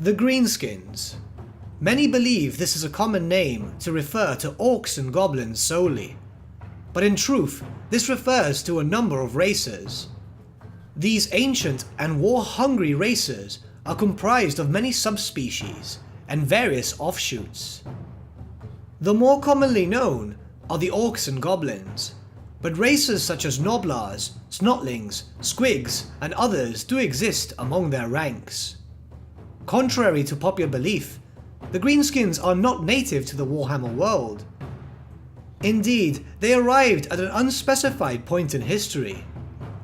The Greenskins. Many believe this is a common name to refer to orcs and goblins solely, but in truth, this refers to a number of races. These ancient and war-hungry races are comprised of many subspecies and various offshoots. The more commonly known are the orcs and goblins, but races such as Noblars, Snotlings, Squigs, and others do exist among their ranks. Contrary to popular belief, the Greenskins are not native to the Warhammer world. Indeed, they arrived at an unspecified point in history,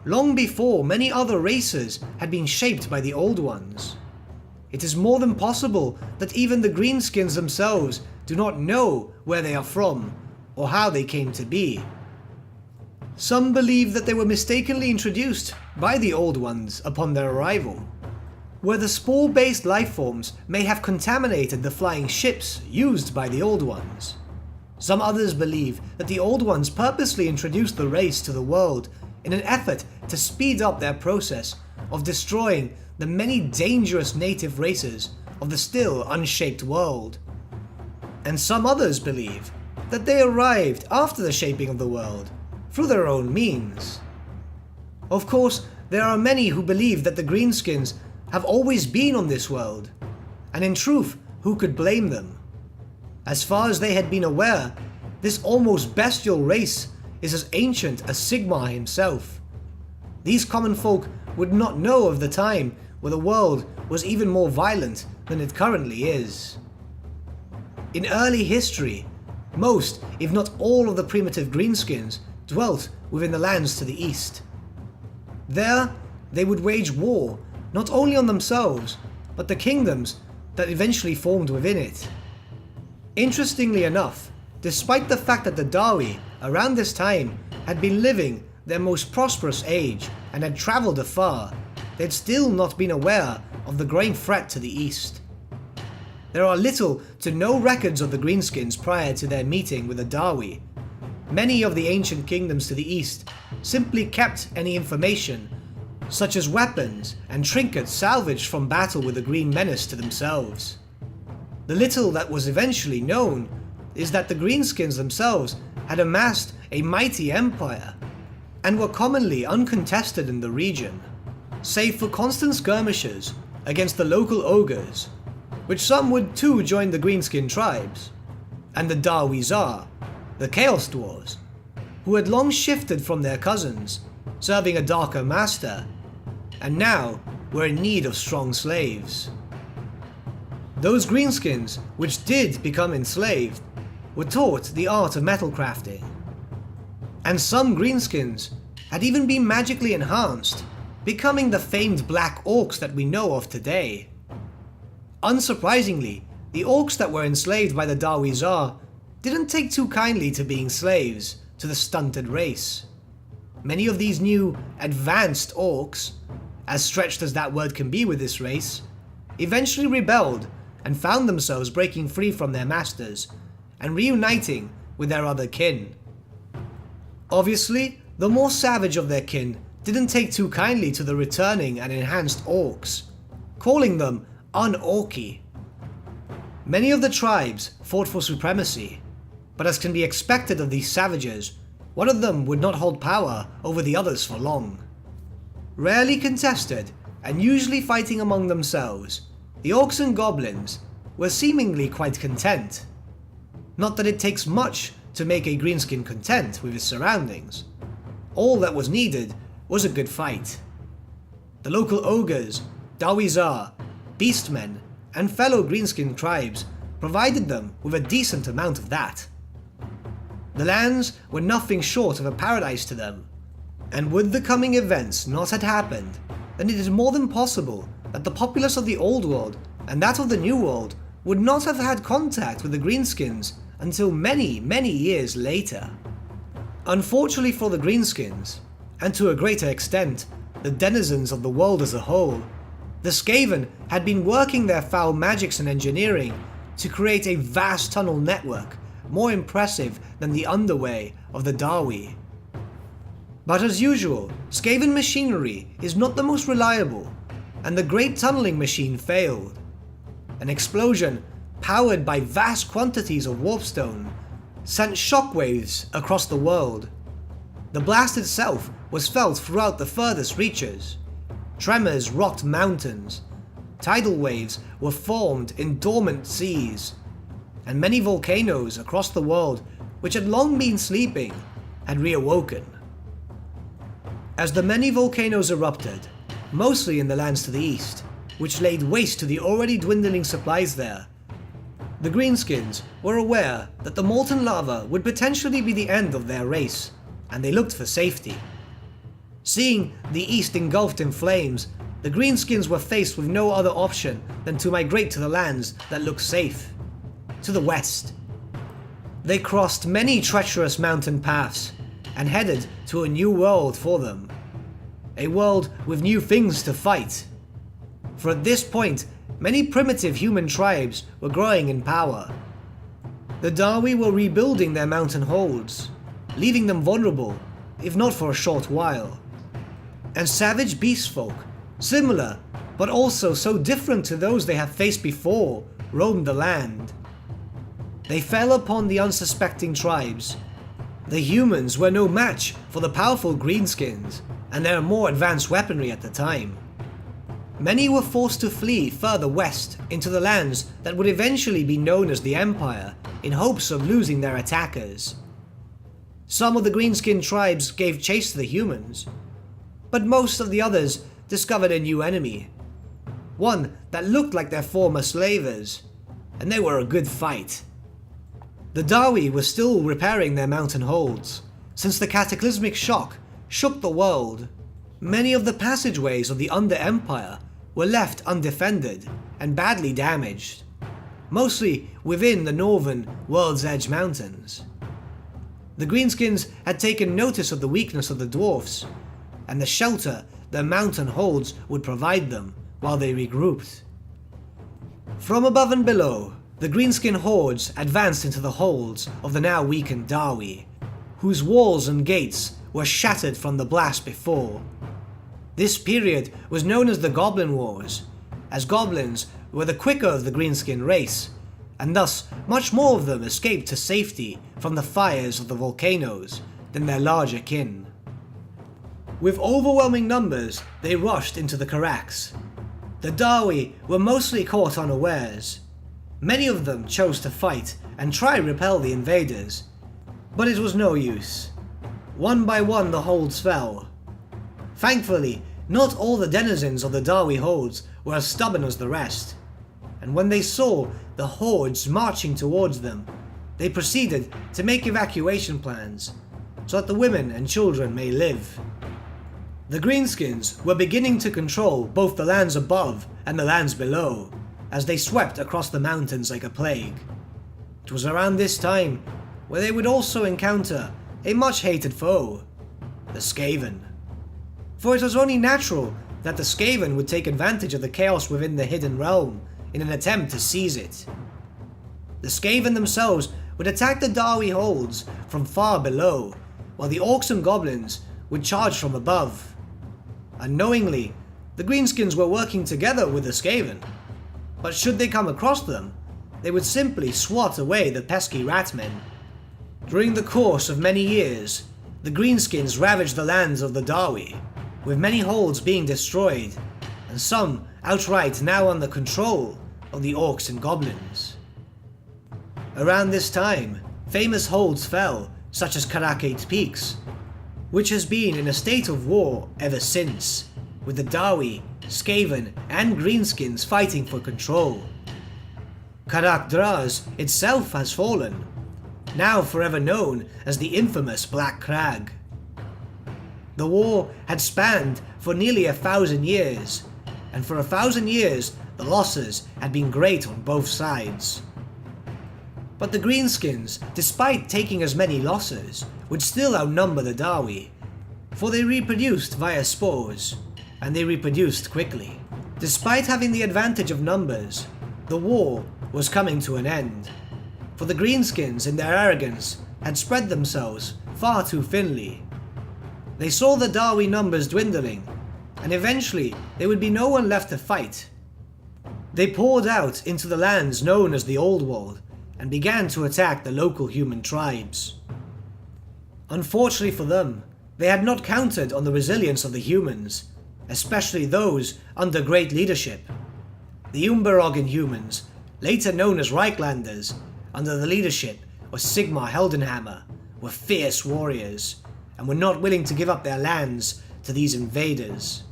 long before many other races had been shaped by the Old Ones. It is more than possible that even the Greenskins themselves do not know where they are from or how they came to be. Some believe that they were mistakenly introduced by the Old Ones upon their arrival, where the spore-based lifeforms may have contaminated the flying ships used by the Old Ones. Some others believe that the Old Ones purposely introduced the race to the world in an effort to speed up their process of destroying the many dangerous native races of the still unshaped world. And some others believe that they arrived after the shaping of the world, through their own means. Of course, there are many who believe that the Greenskins have always been on this world, and in truth, who could blame them? As far as they had been aware, this almost bestial race is as ancient as Sigmar himself. These common folk would not know of the time where the world was even more violent than it currently is. In early history, most, if not all of the primitive Greenskins dwelt within the lands to the east. There, they would wage war not only on themselves, but the kingdoms that eventually formed within it. Interestingly enough, despite the fact that the Dawi around this time had been living their most prosperous age and had travelled afar, they had still not been aware of the growing threat to the east. There are little to no records of the Greenskins prior to their meeting with the Dawi. Many of the ancient kingdoms to the east simply kept any information, such as weapons and trinkets salvaged from battle with the Green Menace, to themselves. The little that was eventually known is that the Greenskins themselves had amassed a mighty empire, and were commonly uncontested in the region, save for constant skirmishes against the local ogres, which some would too join the Greenskin tribes, and the Darwizar, the Chaos Dwarves, who had long shifted from their cousins, serving a darker master, and now were in need of strong slaves. Those Greenskins which did become enslaved were taught the art of metal crafting, and some Greenskins had even been magically enhanced, becoming the famed black orcs that we know of today. Unsurprisingly, the orcs that were enslaved by the Darwizar didn't take too kindly to being slaves to the stunted race. Many of these new, advanced orcs, as stretched as that word can be with this race, eventually rebelled and found themselves breaking free from their masters and reuniting with their other kin. Obviously, the more savage of their kin didn't take too kindly to the returning and enhanced orcs, calling them un-orky. Many of the tribes fought for supremacy, but as can be expected of these savages, one of them would not hold power over the others for long. Rarely contested, and usually fighting among themselves, the orcs and goblins were seemingly quite content. Not that it takes much to make a greenskin content with his surroundings. All that was needed was a good fight. The local ogres, Darwizar, beastmen, and fellow greenskin tribes provided them with a decent amount of that. The lands were nothing short of a paradise to them, and would the coming events not have happened, then it is more than possible that the populace of the Old World and that of the New World would not have had contact with the Greenskins until many, many years later. Unfortunately for the Greenskins, and to a greater extent, the denizens of the world as a whole, the Skaven had been working their foul magics and engineering to create a vast tunnel network more impressive than the underway of the Dawi. But as usual, Skaven machinery is not the most reliable, and the great tunneling machine failed. An explosion, powered by vast quantities of warpstone, sent shockwaves across the world. The blast itself was felt throughout the furthest reaches. Tremors rocked mountains. Tidal waves were formed in dormant seas. And many volcanoes across the world, which had long been sleeping, had reawoken. As the many volcanoes erupted, mostly in the lands to the east, which laid waste to the already dwindling supplies there, the Greenskins were aware that the molten lava would potentially be the end of their race, and they looked for safety. Seeing the east engulfed in flames, the Greenskins were faced with no other option than to migrate to the lands that looked safe, to the west. They crossed many treacherous mountain paths and headed to a new world for them. A world with new things to fight. For at this point, many primitive human tribes were growing in power. The Dawi were rebuilding their mountain holds, leaving them vulnerable, if not for a short while. And savage beast folk, similar but also so different to those they had faced before, roamed the land. They fell upon the unsuspecting tribes. The humans were no match for the powerful Greenskins and their more advanced weaponry at the time. Many were forced to flee further west into the lands that would eventually be known as the Empire in hopes of losing their attackers. Some of the Greenskin tribes gave chase to the humans, but most of the others discovered a new enemy. One that looked like their former slavers, and they were a good fight. The Dawi were still repairing their mountain holds, since the cataclysmic shock shook the world. Many of the passageways of the Under Empire were left undefended and badly damaged, mostly within the northern World's Edge Mountains. The Greenskins had taken notice of the weakness of the Dwarfs, and the shelter their mountain holds would provide them while they regrouped. From above and below, the Greenskin hordes advanced into the holds of the now weakened Dawi, whose walls and gates were shattered from the blast before. This period was known as the Goblin Wars, as goblins were the quicker of the Greenskin race, and thus much more of them escaped to safety from the fires of the volcanoes than their larger kin. With overwhelming numbers, they rushed into the Karax. The Dawi were mostly caught unawares. Many of them chose to fight and try repel the invaders, but it was no use. One by one the holds fell. Thankfully, not all the denizens of the Dawi holds were as stubborn as the rest, and when they saw the hordes marching towards them, they proceeded to make evacuation plans so that the women and children may live. The Greenskins were beginning to control both the lands above and the lands below, as they swept across the mountains like a plague. It was around this time where they would also encounter a much hated foe, the Skaven. For it was only natural that the Skaven would take advantage of the chaos within the hidden realm in an attempt to seize it. The Skaven themselves would attack the Dawi holds from far below, while the orcs and goblins would charge from above. Unknowingly, the Greenskins were working together with the Skaven, but should they come across them, they would simply swat away the pesky ratmen. During the course of many years, the Greenskins ravaged the lands of the Dawi, with many holds being destroyed, and some outright now under control of the orcs and goblins. Around this time, famous holds fell, such as Karakate Peaks, which has been in a state of war ever since, with the Dawi, Skaven, and Greenskins fighting for control. Karak Draz itself has fallen, now forever known as the infamous Black Crag. The war had spanned for nearly 1,000 years, and for 1,000 years the losses had been great on both sides. But the Greenskins, despite taking as many losses, would still outnumber the Dawi, for they reproduced via spores, and they reproduced quickly. Despite having the advantage of numbers, the war was coming to an end, for the Greenskins in their arrogance had spread themselves far too thinly. They saw the Dawi numbers dwindling, and eventually there would be no one left to fight. They poured out into the lands known as the Old World and began to attack the local human tribes. Unfortunately for them, they had not counted on the resilience of the humans, especially those under great leadership. The Umberogan humans, later known as Reichlanders, under the leadership of Sigmar Heldenhammer, were fierce warriors and were not willing to give up their lands to these invaders.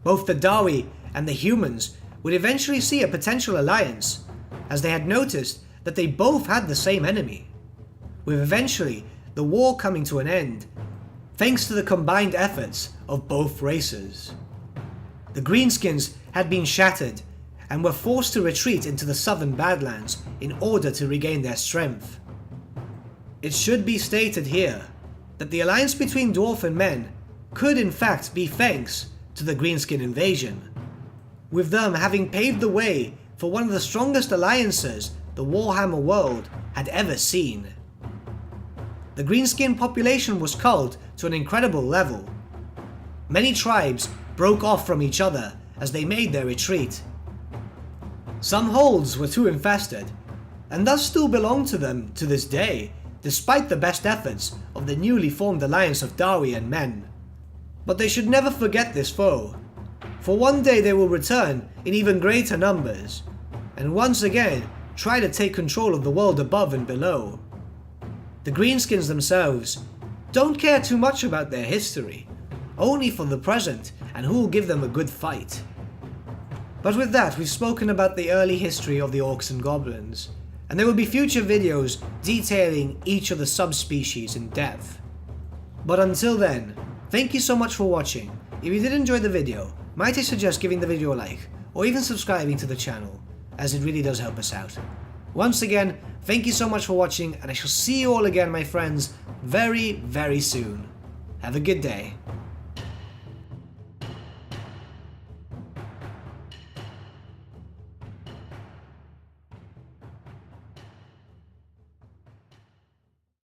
Both the Dawi and the humans would eventually see a potential alliance, as they had noticed that they both had the same enemy, with eventually the war coming to an end thanks to the combined efforts of both races. The Greenskins had been shattered and were forced to retreat into the southern Badlands in order to regain their strength. It should be stated here that the alliance between dwarf and men could in fact be thanks to the Greenskin invasion, with them having paved the way for one of the strongest alliances the Warhammer world had ever seen. The Greenskin population was culled to an incredible level. Many tribes broke off from each other as they made their retreat. Some holds were too infested, and thus still belong to them to this day, despite the best efforts of the newly formed alliance of Dawi and men. But they should never forget this foe, for one day they will return in even greater numbers, and once again try to take control of the world above and below. The Greenskins themselves don't care too much about their history, only for the present and who will give them a good fight. But with that, we've spoken about the early history of the orcs and goblins, and there will be future videos detailing each of the subspecies in depth. But until then, thank you so much for watching. If you did enjoy the video, might I suggest giving the video a like, or even subscribing to the channel, as it really does help us out. Once again, thank you so much for watching, and I shall see you all again, my friends, very, very soon. Have a good day.